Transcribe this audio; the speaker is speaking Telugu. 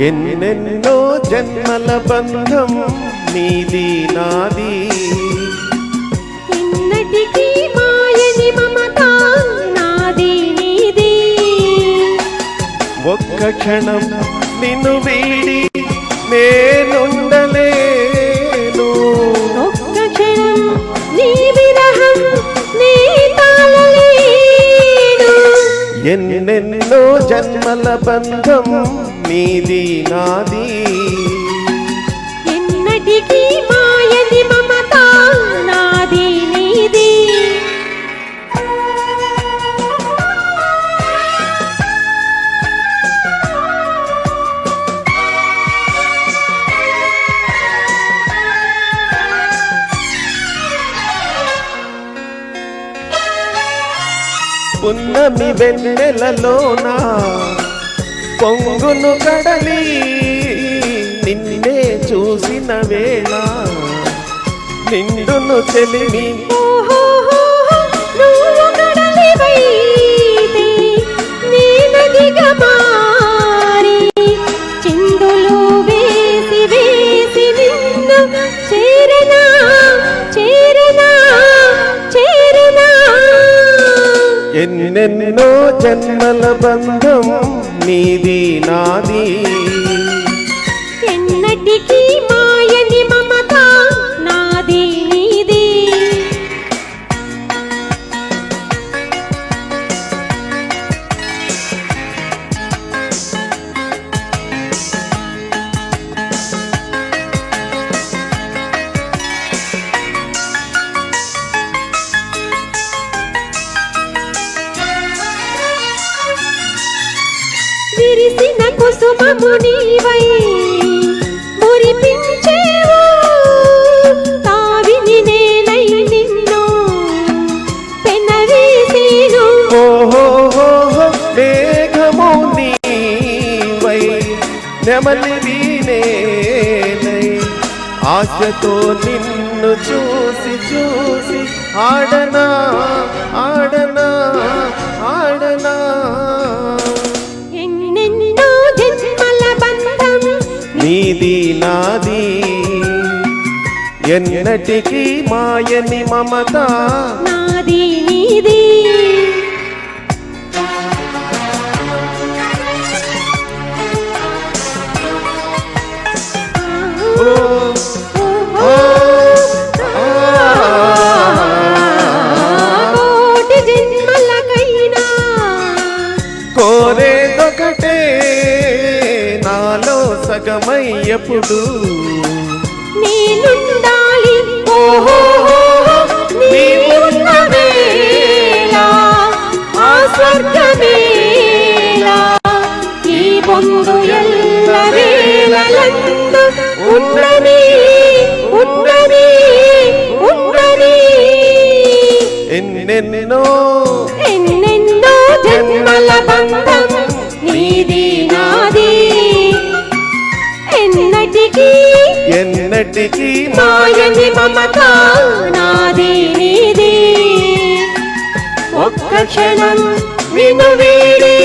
ఎన్నెన్నో జన్మల బంధం నీది నాది, ఎన్నటికీ మాయని మమత నాది నీది. ఒక్క క్షణం నిన్ను వీడి నేనుండలేను, ఒక్క క్షణం నీ విరహం నీ తాళలేను. ఎన్నెన్నో జన్మల బంధం నీది నాది, ఎన్నటికీ మాయని మమత నాది నీది. పున్నమి వెన్నెలలోన పొంగును కడలి నిన్నే చూసిన వేళ నిండును చెలిమి. నువ్వు కడలివైతే నీ నదిగా మారి చిందులు వేసి వేసి నిన్ను చేరనా చేరనా చేరనా. ఎన్నెన్నో జన్మల బంధం నీది నాది, ఎన్నటికీ మాయని మమత నాది నీది. విరిసిన కుసుమము నీవై మురిపించేవు, తావిని నేనై నిన్ను పెనవేసేను. ఓహో మేఘము నీవై నెమలివి నేనై ఆశతో నిన్ను చూసి చూసి ఆడనా ఆడనా ఆడనా. ఎన్నెన్నో జన్మల బంధం నీది నాది, ఎన్నటికీ మాయని మమత నాది నీది. కోటి జన్మలకైనా కోరేదొకటే నాలో సగమయ్యప్పుడు నేనుండాలి. ఓహో నీవున్న వేళ ఆ స్వర్గమేళ ఈ పొందు ఎల్ల వేళలందు ఉన్నది ఉన్నది ఉన్నది. ఎన్నెన్నో ఎన్నెన్నో జన్మల బంధం నీది నాది, ఎన్నటికీ ఎన్నటికీ మాయని మమత నాది నీది. ఒక్క క్షణం నిన్ను వీడి